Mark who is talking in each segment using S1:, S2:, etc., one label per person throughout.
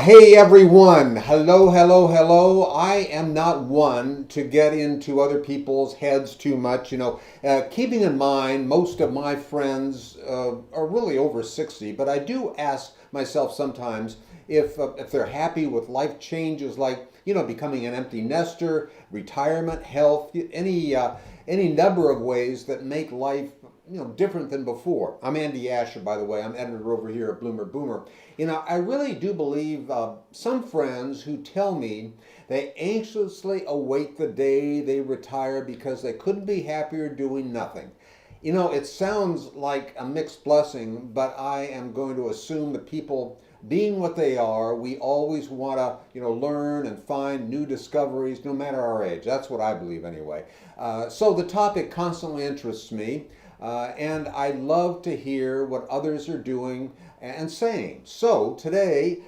S1: Hey everyone, hello, hello, hello. I am not one to get into other people's heads too much. Keeping in mind most of my friends are really over 60, but I do ask myself sometimes if they're happy with life changes like, becoming an empty nester, retirement, health, any number of ways that make life different than before. I'm Andy Asher, by the way. I'm editor over here at Bloomer Boomer. I really do believe some friends who tell me they anxiously await the day they retire because they couldn't be happier doing nothing. It sounds like a mixed blessing, but I am going to assume that people, being what they are, we always want to, learn and find new discoveries, no matter our age. That's what I believe, anyway. So the topic constantly interests me, and I love to hear what others are doing and saying. So today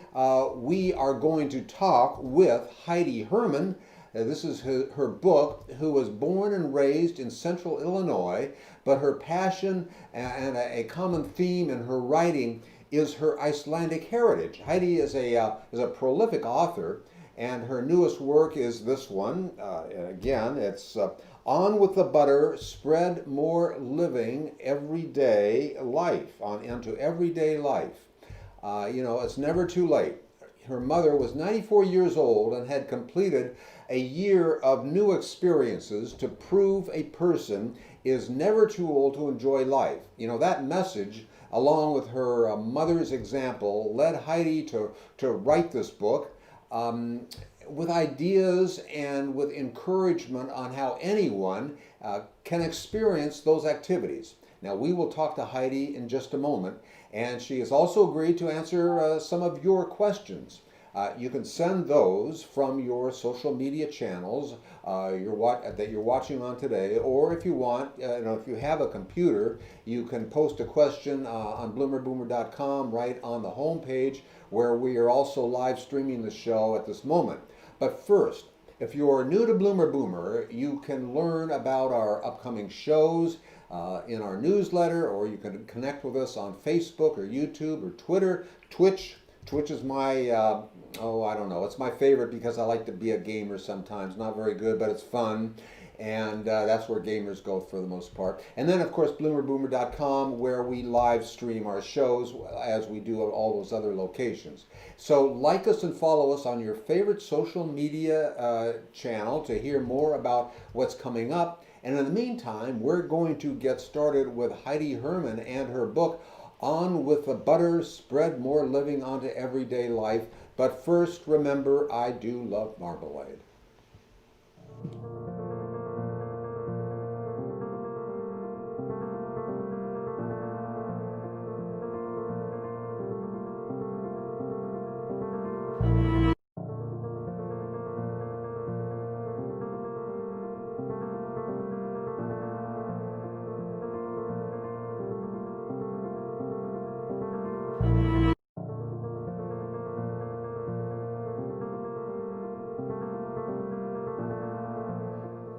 S1: we are going to talk with Heidi Herman. This is her book, who was born and raised in central Illinois, but her passion and a common theme in her writing is her Icelandic heritage. Heidi is a prolific author, and her newest work is this one. Again, it's On with the Butter, Spread More Living Everyday Life, on into everyday life. It's never too late. Her mother was 94 years old and had completed a year of new experiences to prove a person is never too old to enjoy life. That message, along with her mother's example, led Heidi to write this book with ideas and with encouragement on how anyone can experience those activities. Now, we will talk to Heidi in just a moment, and she has also agreed to answer some of your questions. You can send those from your social media channels that you're watching on today, or if you want, if you have a computer, you can post a question on bloomerboomer.com right on the home page, where we are also live streaming the show at this moment. But first, if you're new to Bloomer Boomer, you can learn about our upcoming shows in our newsletter, or you can connect with us on Facebook or YouTube or Twitter, Twitch. Twitch is my, I don't know, it's my favorite because I like to be a gamer sometimes. Not very good, but it's fun. And that's where gamers go for the most part. And then, of course, bloomerboomer.com, where we live stream our shows as we do at all those other locations. So like us and follow us on your favorite social media channel to hear more about what's coming up. And in the meantime, we're going to get started with Heidi Herman and her book, On with the Butter, Spread More Living onto Everyday Life. But first, remember, I do love marmalade.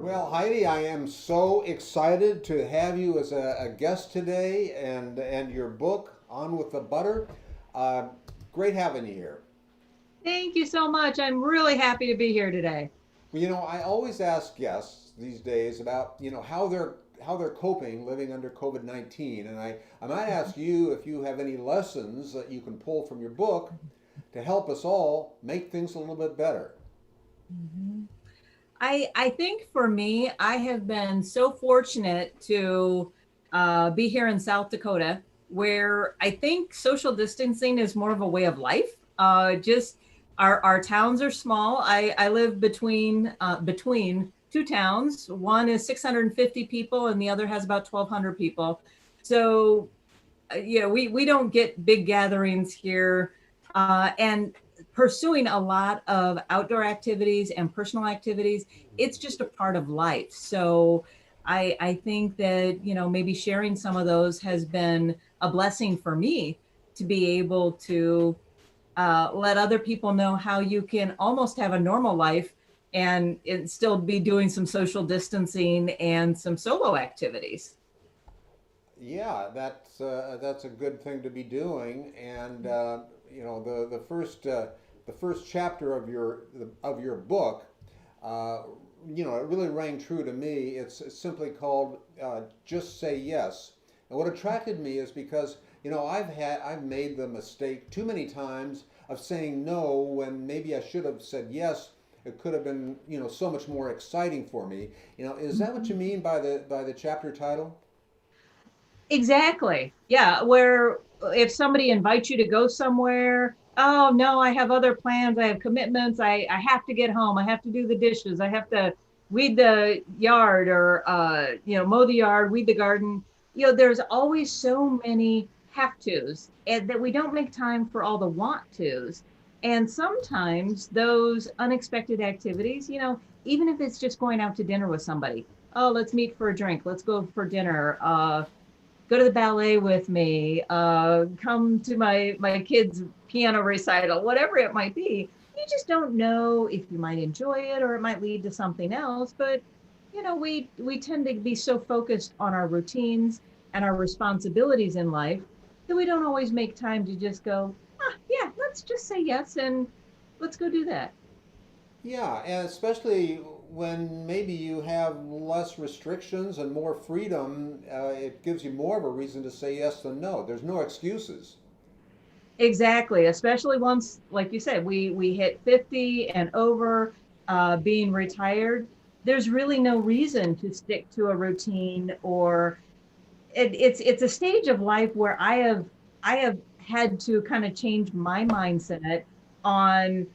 S1: Well, Heidi, I am so excited to have you as a guest today, and your book, On with the Butter. Uh, Great having you here.
S2: Thank you so much. I'm really happy to be here today.
S1: Well, I always ask guests these days about, how they're coping living under COVID-19, and I might ask you if you have any lessons that you can pull from your book to help us all make things a little bit better.
S2: Mhm. I think for me, I have been so fortunate to be here in South Dakota, where I think social distancing is more of a way of life. Just our towns are small. I live between two towns. One is 650 people, and the other has about 1,200 people. So yeah, we don't get big gatherings here, and pursuing a lot of outdoor activities and personal activities, it's just a part of life. So I think that maybe sharing some of those has been a blessing for me to be able to let other people know how you can almost have a normal life and still be doing some social distancing and some solo activities.
S1: Yeah, that's a good thing to be doing, and the first the first chapter of your book, uh, it really rang true to me. It's simply called "Just Say Yes." And what attracted me is because I've made the mistake too many times of saying no when maybe I should have said yes. It could have been so much more exciting for me. Is that what you mean by the chapter title?
S2: Exactly. Yeah. Where if somebody invites you to go somewhere, oh no, I have other plans. I have commitments. I have to get home. I have to do the dishes. I have to weed the yard or, mow the yard, weed the garden. There's always so many have tos and that we don't make time for all the want tos. And sometimes those unexpected activities, even if it's just going out to dinner with somebody, oh, let's meet for a drink. Let's go for dinner. Go to the ballet with me, come to my kids' piano recital, whatever it might be. You just don't know if you might enjoy it or it might lead to something else. But we tend to be so focused on our routines and our responsibilities in life that we don't always make time to just go, yeah, let's just say yes and let's go do that.
S1: Yeah, and especially when maybe you have less restrictions and more freedom, it gives you more of a reason to say yes than no. There's no excuses.
S2: Exactly, especially once, like you said, we hit 50 and over, being retired. There's really no reason to stick to a routine, or it's a stage of life where I have had to kind of change my mindset on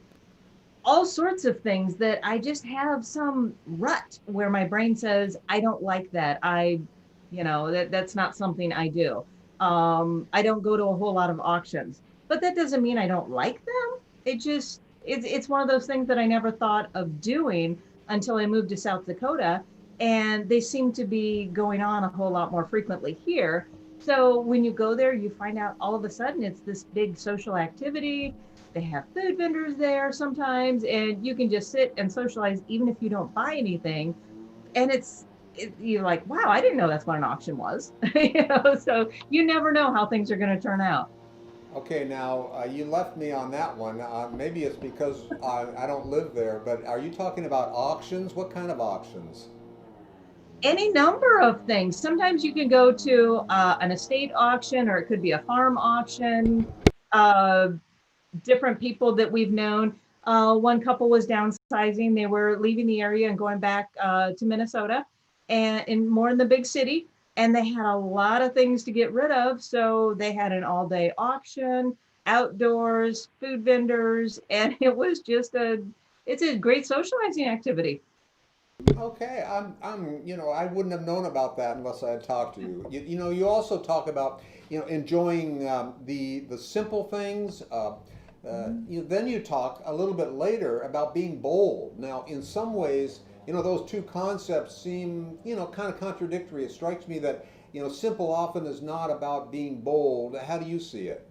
S2: all sorts of things that I just have some rut where my brain says, I don't like that. That's not something I do. I don't go to a whole lot of auctions, but that doesn't mean I don't like them. It's one of those things that I never thought of doing until I moved to South Dakota, and they seem to be going on a whole lot more frequently here. So when you go there, you find out all of a sudden it's this big social activity. They have food vendors there sometimes, and you can just sit and socialize even if you don't buy anything. And you're like, wow, I didn't know that's what an auction was. So you never know how things are going to turn out.
S1: Okay, now you left me on that one. Maybe it's because I don't live there, but are you talking about auctions? What kind of auctions?
S2: Any number of things. Sometimes you can go to an estate auction, or it could be a farm auction. Uh, Different people that we've known. One couple was downsizing. They were leaving the area and going back to Minnesota and more in the big city. And they had a lot of things to get rid of. So they had an all day auction, outdoors, food vendors, and it's a great socializing activity.
S1: Okay, I wouldn't have known about that unless I had talked to you. You also talk about, enjoying the simple things. Then you talk a little bit later about being bold. Now, in some ways, those two concepts seem, kind of contradictory. It strikes me that, simple often is not about being bold. How do you see it?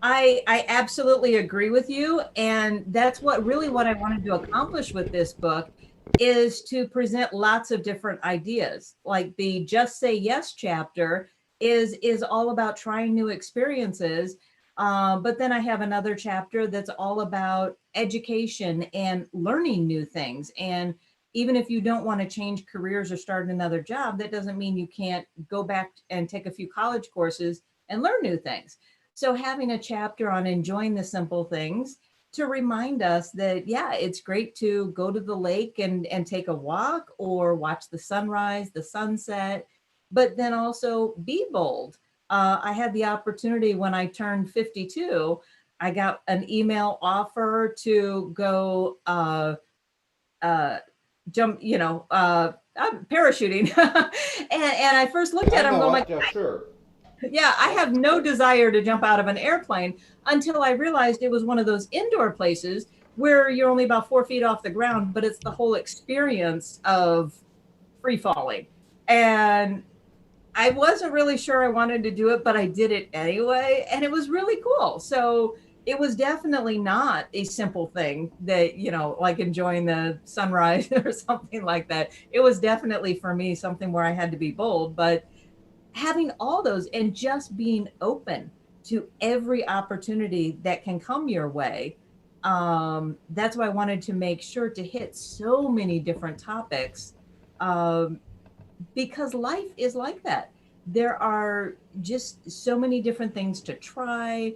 S2: I absolutely agree with you, and that's what I wanted to accomplish with this book is to present lots of different ideas. Like the Just Say Yes chapter is all about trying new experiences. But then I have another chapter that's all about education and learning new things. And even if you don't want to change careers or start another job, that doesn't mean you can't go back and take a few college courses and learn new things. So having a chapter on enjoying the simple things to remind us that, yeah, it's great to go to the lake and take a walk or watch the sunrise, the sunset, but then also be bold. I had the opportunity when I turned 52, I got an email offer to go uh, jump, parachuting. And I first looked
S1: I
S2: at it, I'm
S1: know
S2: going
S1: it,
S2: like,
S1: yeah, sure.
S2: yeah, I have no desire to jump out of an airplane until I realized it was one of those indoor places where you're only about 4 feet off the ground, but it's the whole experience of free falling. And I wasn't really sure I wanted to do it, but I did it anyway. And it was really cool. So it was definitely not a simple thing that, like enjoying the sunrise or something like that. It was definitely for me something where I had to be bold, but having all those and just being open to every opportunity that can come your way. That's why I wanted to make sure to hit so many different topics, um, because life is like that. There are just so many different things to try,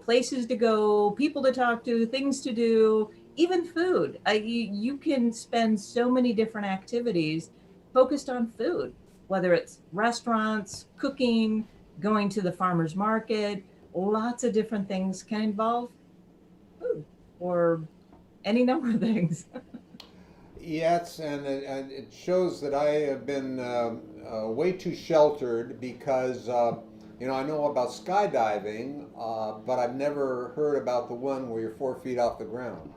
S2: places to go, people to talk to, things to do, even food. You can spend so many different activities focused on food, whether it's restaurants, cooking, going to the farmer's market. Lots of different things can involve food or any number of things.
S1: Yes, and it shows that I have been way too sheltered because, I know about skydiving, but I've never heard about the one where you're 4 feet off the ground.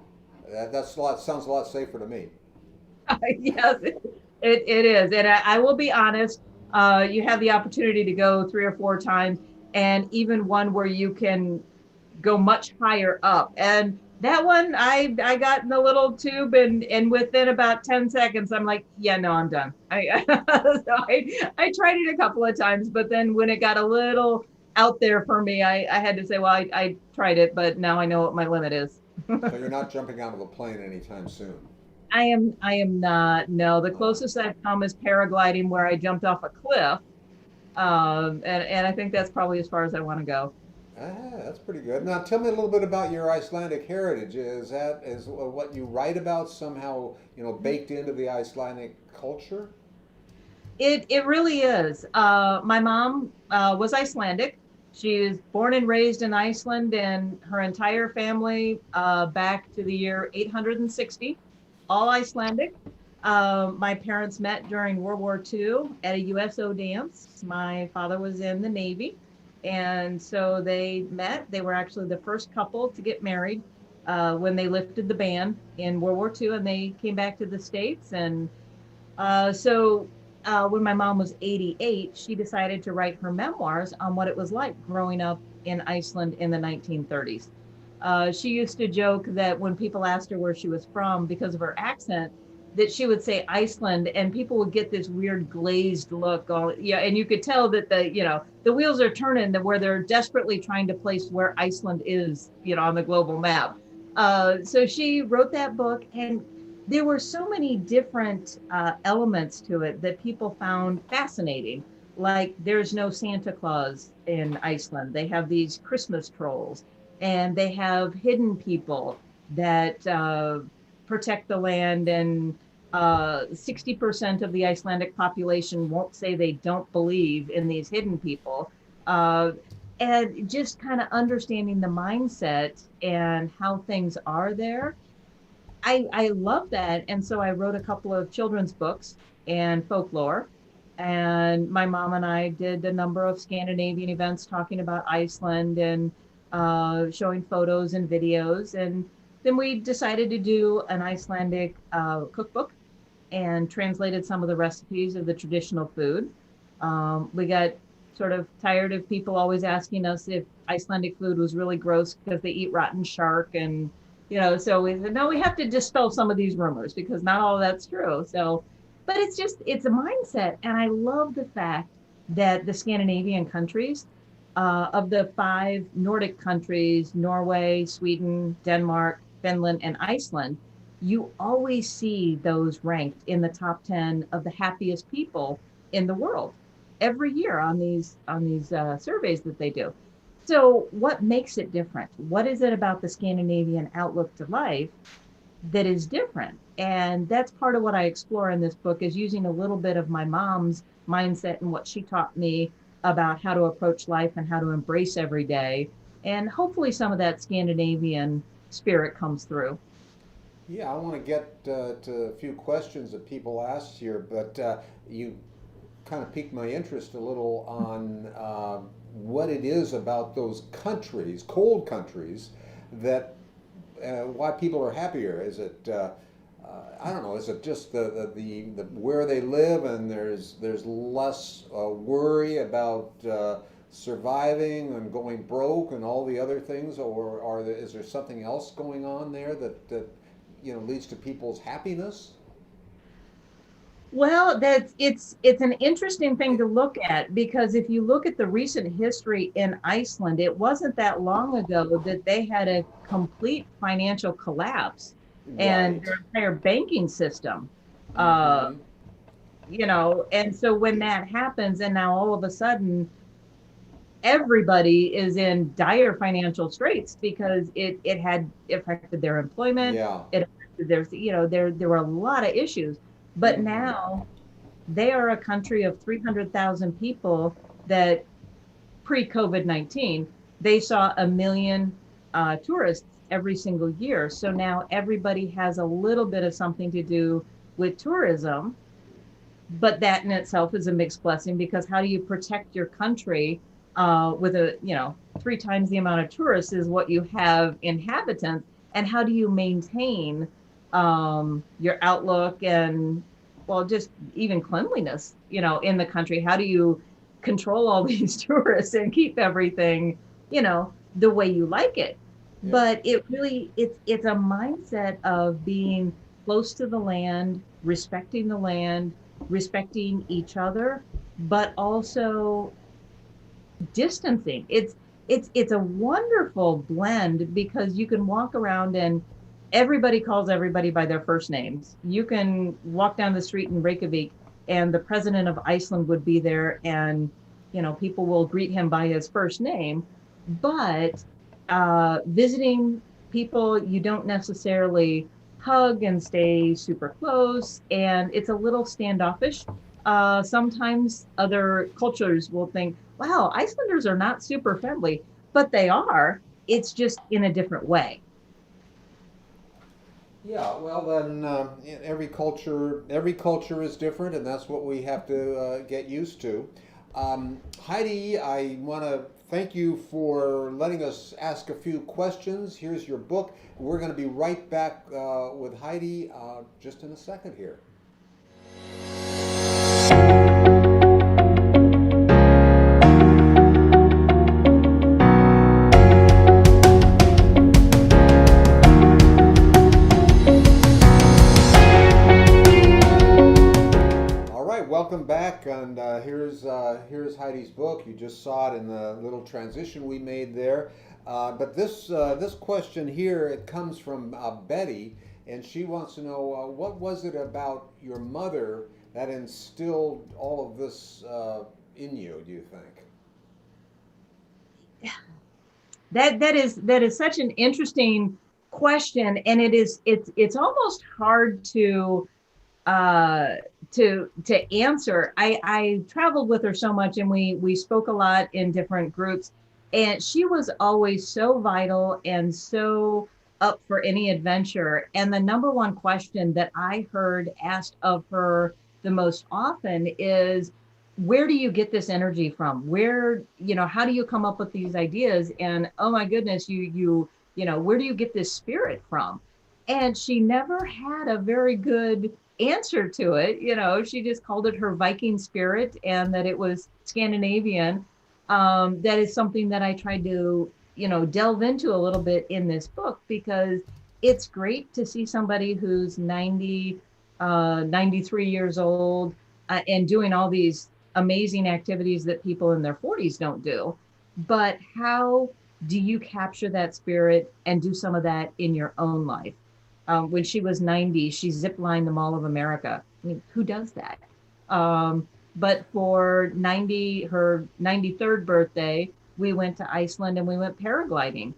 S1: That's a lot, sounds a lot safer to me.
S2: Yes, it is. And I will be honest, you have the opportunity to go 3 or 4 times, and even one where you can go much higher up. And that one, I got in the little tube, and within about 10 seconds, I'm like, yeah, no, I'm done. I tried it a couple of times, but then when it got a little out there for me, I had to say, well, I tried it, but now I know what my limit is.
S1: So you're not jumping out of a plane anytime soon.
S2: I am not. No, the
S1: Uh,
S2: closest I've come is paragliding, where I jumped off a cliff. And I think that's probably as far as I want to go.
S1: that's pretty good. Now, tell me a little bit about your Icelandic heritage. Is what you write about somehow, baked into the Icelandic culture?
S2: It really is. My mom was Icelandic. She was born and raised in Iceland, and her entire family back to the year 860, all Icelandic. My parents met during World War II at a USO dance. My father was in the Navy, and so they met. They were actually the first couple to get married when they lifted the ban in World War II, and they came back to the States. And when my mom was 88, she decided to write her memoirs on what it was like growing up in Iceland in the 1930s. She used to joke that when people asked her where she was from because of her accent, that she would say Iceland, and people would get this weird glazed look. All yeah, and you could tell that the wheels are turning, to where they're desperately trying to place where Iceland is, on the global map. So she wrote that book, and there were so many different elements to it that people found fascinating. Like, there's no Santa Claus in Iceland. They have these Christmas trolls, and they have hidden people that protect the land. And 60% of the Icelandic population won't say they don't believe in these hidden people. Uh, and just kind of understanding the mindset and how things are there. I love that. And so I wrote a couple of children's books and folklore. And my mom and I did a number of Scandinavian events talking about Iceland, and showing photos and videos. And then we decided to do an Icelandic cookbook, and translated some of the recipes of the traditional food. We got sort of tired of people always asking us if Icelandic food was really gross because they eat rotten shark. And so we said, no, we have to dispel some of these rumors, because not all of that's true. So, but it's a mindset. And I love the fact that the Scandinavian countries, of the five Nordic countries, Norway, Sweden, Denmark, Finland, and Iceland, you always see those ranked in the top 10 of the happiest people in the world every year on these surveys that they do. So, what makes it different? What is it about the Scandinavian outlook to life that is different? And that's part of what I explore in this book, is using a little bit of my mom's mindset and what she taught me about how to approach life and how to embrace every day. And hopefully some of that Scandinavian spirit comes through.
S1: Yeah, I want to get to a few questions that people asked here, but you kind of piqued my interest a little on what it is about those countries, cold countries, that why people are happier. Is it I don't know. Is it just the where they live, and there's less worry about surviving and going broke and all the other things, or is there something else going on there that leads to people's happiness?
S2: Well, it's an interesting thing to look at, because if you look at the recent history in Iceland, it wasn't that long ago that they had a complete financial collapse and
S1: Right.
S2: their entire banking system. Uh,
S1: Mm-hmm.
S2: and so when that happens, and now all of a sudden everybody is in dire financial straits because it had affected their employment,
S1: Yeah.
S2: it affected there were a lot of issues. But
S1: Mm-hmm.
S2: now they are a country of 300,000 people that pre-COVID-19, they saw a million tourists every single year. So now everybody has a little bit of something to do with tourism, but that in itself is a mixed blessing, because how do you protect your country with three times the amount of tourists is what you have inhabitants, and how do you maintain your outlook and, well, just even cleanliness, in the country? How do you control all these tourists and keep everything, the way you like it?
S1: Yeah.
S2: But it's a mindset of being close to the land, respecting each other, but also distancing. It's a wonderful blend, because you can walk around and everybody calls everybody by their first names. You can walk down the street in Reykjavik and the president of Iceland would be there, and people will greet him by his first name. But visiting people, you don't necessarily hug and stay super close, and it's a little standoffish. Sometimes other cultures will think, wow, Icelanders are not super friendly, but they are. It's just in a different way.
S1: Yeah, well then, every culture is different, and that's what we have to get used to. Heidi, I want to thank you for letting us ask a few questions. Here's your book. We're going to be right back with Heidi just in a second here. All right, welcome back, and here's Heidi's book. You just saw it in the little transition we made there. But this question here, it comes from Betty, and she wants to know what was it about your mother that instilled all of this in you? Do you think?
S2: That is such an interesting question, and it's almost hard uh to answer. I traveled with her so much, and we spoke a lot in different groups, and she was always so vital and so up for any adventure. And the number one question that I heard asked of her the most often is, where do you get this energy from? How do you come up with these ideas? And oh my goodness, where do you get this spirit from? And she never had a very good answer to it. She just called it her Viking spirit, and that it was Scandinavian. That is something that I tried to, delve into a little bit in this book, because it's great to see somebody who's 93 years old, and doing all these amazing activities that people in their 40s don't do. But how do you capture that spirit and do some of that in your own life? When she was 90, she ziplined the Mall of America. I mean, who does that? But for her 93rd birthday, we went to Iceland and we went paragliding.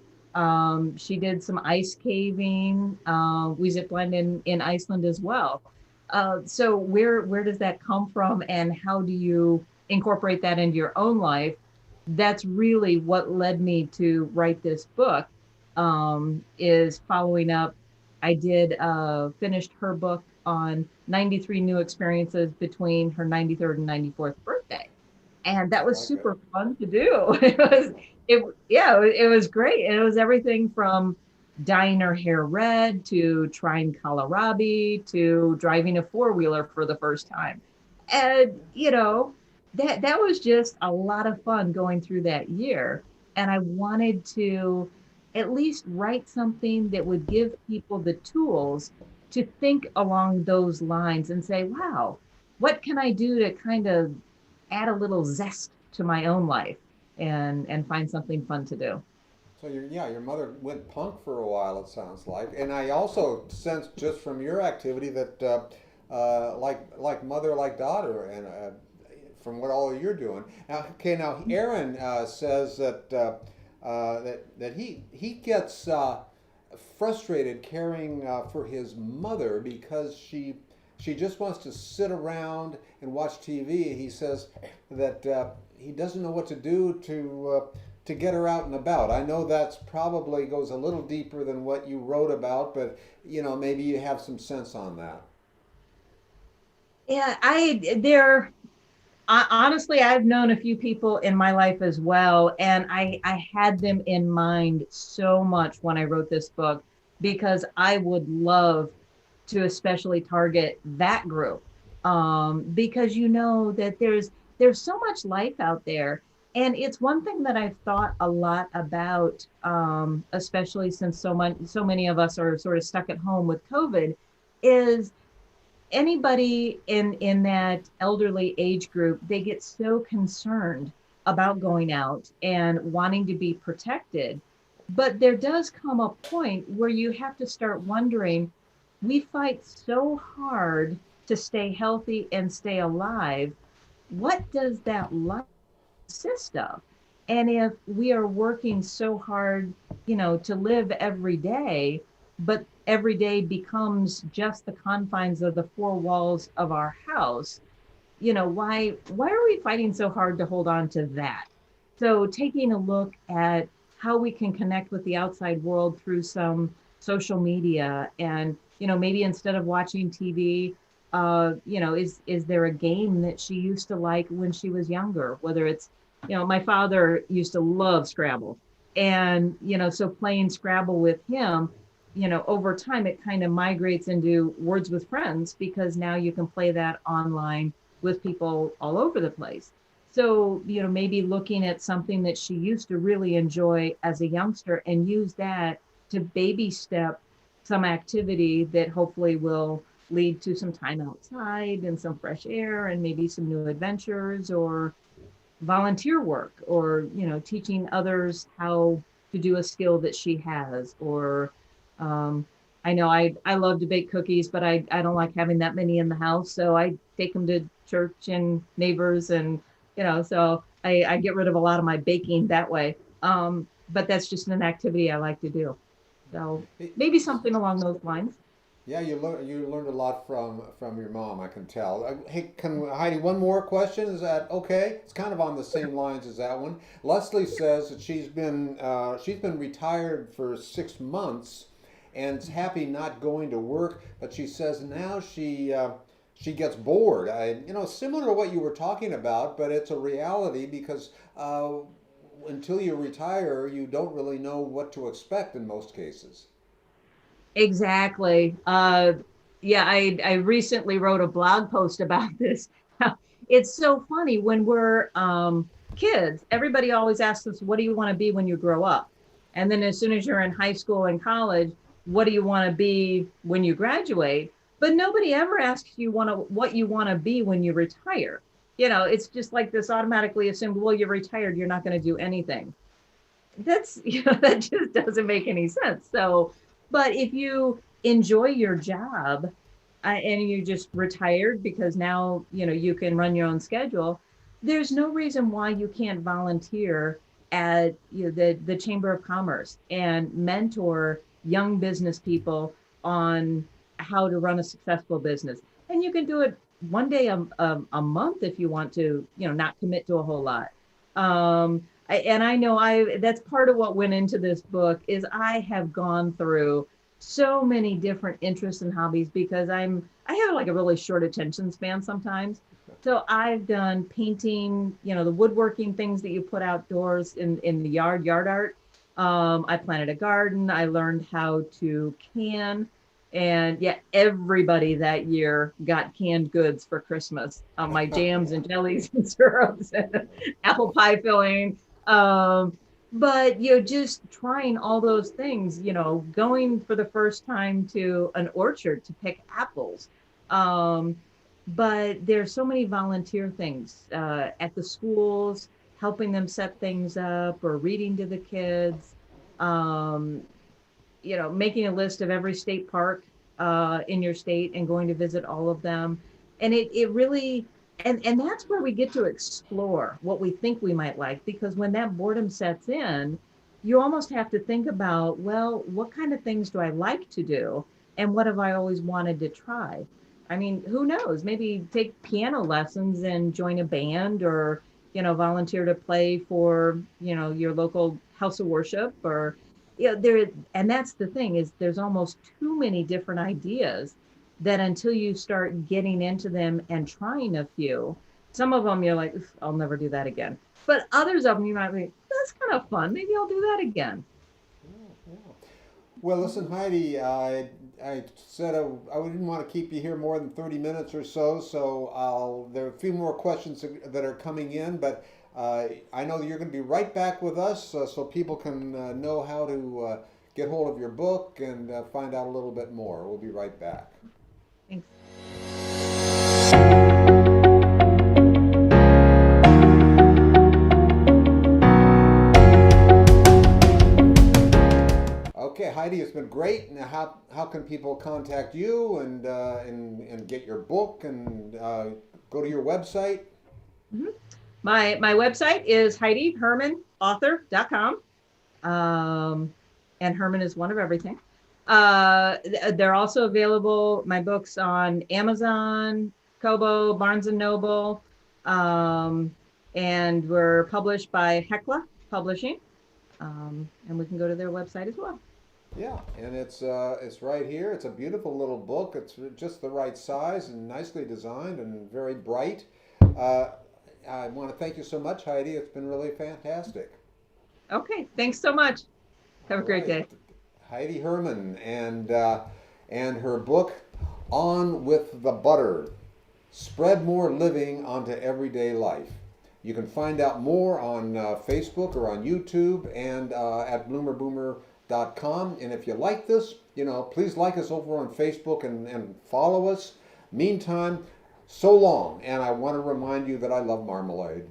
S2: She did some ice caving. We ziplined in Iceland as well. So where does that come from, and how do you incorporate that into your own life? That's really what led me to write this book. Is following up. I did finished her book on 93 new experiences between her 93rd and 94th birthday, and that
S1: I
S2: was
S1: like it.
S2: super fun to do. It was great. And it was everything from dyeing her hair red to trying kohlrabi to driving a four-wheeler for the first time. And that was just a lot of fun going through that year. And I wanted to at least write something that would give people the tools to think along those lines and say, wow, what can I do to kind of add a little zest to my own life and find something fun to do.
S1: So your mother went punk for a while. It sounds like, and I also sense just from your activity that like mother like daughter, and from what all you're doing. Now, okay, now Aaron says that he gets frustrated caring for his mother because she just wants to sit around and watch TV. He says that he doesn't know what to do to get her out and about. I know that's probably goes a little deeper than what you wrote about, but maybe you have some sense on that.
S2: Yeah, honestly, I've known a few people in my life as well, and I had them in mind so much when I wrote this book because I would love to especially target that group, because that there's so much life out there, and it's one thing that I've thought a lot about, especially since so many of us are sort of stuck at home with COVID, is anybody in that elderly age group, they get so concerned about going out and wanting to be protected. But there does come a point where you have to start wondering, we fight so hard to stay healthy and stay alive. What does that life consist of? And if we are working so hard, to live every day, but every day becomes just the confines of the four walls of our house, why are we fighting so hard to hold on to that? So taking a look at how we can connect with the outside world through some social media, and maybe instead of watching TV, is there a game that she used to like when she was younger, whether it's, my father used to love Scrabble, and so playing Scrabble with him, over time it kind of migrates into Words with Friends, because now you can play that online with people all over the place. So, maybe looking at something that she used to really enjoy as a youngster and use that to baby step some activity that hopefully will lead to some time outside and some fresh air and maybe some new adventures, or volunteer work, or teaching others how to do a skill that she has, or um, I know I love to bake cookies, but I don't like having that many in the house, so I take them to church and neighbors, and so I get rid of a lot of my baking that way. But that's just an activity I like to do, so maybe something along those lines.
S1: Yeah, you learned a lot from your mom, I can tell. Hey, can Heidi, one more question? Is that okay? It's kind of on the same lines as that one. Leslie says that she's been retired for 6 months and is happy not going to work, but she says now she gets bored. Similar to what you were talking about, but it's a reality because until you retire, you don't really know what to expect in most cases.
S2: Exactly. Yeah, I recently wrote a blog post about this. It's so funny when we're kids. Everybody always asks us, "What do you want to be when you grow up?" And then as soon as you're in high school and college, "What do you want to be when you graduate?" But nobody ever asks you what you want to be when you retire. It's just like this automatically assumed. Well, you're retired, you're not going to do anything. That's that just doesn't make any sense. So, but if you enjoy your job, and you just retired because now you can run your own schedule, there's no reason why you can't volunteer at the Chamber of Commerce and mentor young business people on how to run a successful business. And you can do it one day a month if you want to, not commit to a whole lot. And I know that's part of what went into this book, is I have gone through so many different interests and hobbies because I have like a really short attention span sometimes. So I've done painting, the woodworking things that you put outdoors in the yard art. I planted a garden. I learned how to can. And yeah, everybody that year got canned goods for Christmas. My jams and jellies and syrups and apple pie filling. But just trying all those things, going for the first time to an orchard to pick apples. Um, but there's so many volunteer things at the schools, helping them set things up or reading to the kids. Um, making a list of every state park in your state and going to visit all of them. And it really, and that's where we get to explore what we think we might like, because when that boredom sets in, you almost have to think about, well, what kind of things do I like to do? And what have I always wanted to try? I mean, who knows? Maybe take piano lessons and join a band, or, volunteer to play for, your local house of worship, or, there, and that's the thing, is there's almost too many different ideas that until you start getting into them and trying a few, some of them you're like, I'll never do that again. But others of them you might be, that's kind of fun. Maybe I'll do that again.
S1: Yeah, yeah. Well, listen, Heidi, I said I didn't want to keep you here more than 30 minutes or so, there are a few more questions that are coming in, but I know that you're going to be right back with us so people can know how to get hold of your book and find out a little bit more. We'll be right back.
S2: Thanks.
S1: Okay, Heidi, it's been great. Now, how can people contact you and get your book and go to your website?
S2: Mhm. My website is HeidiHermanAuthor.com. And Herman is one of everything. They're also available, my books, on Amazon, Kobo, Barnes and Noble, and we're published by Hecla Publishing. And we can go to their website as well.
S1: Yeah, and it's right here. It's a beautiful little book. It's just the right size and nicely designed and very bright. Uh, I want to thank you so much, Heidi. It's been really fantastic.
S2: Okay, thanks so much. Have
S1: All
S2: a great
S1: right,
S2: day.
S1: Heidi Herman and her book, On with the Butter: Spread More Living onto Everyday Life. You can find out more on Facebook or on YouTube and at bloomerboomer.com. And if you like this, please like us over on Facebook and follow us. Meantime, so long. And I want to remind you that I love marmalade.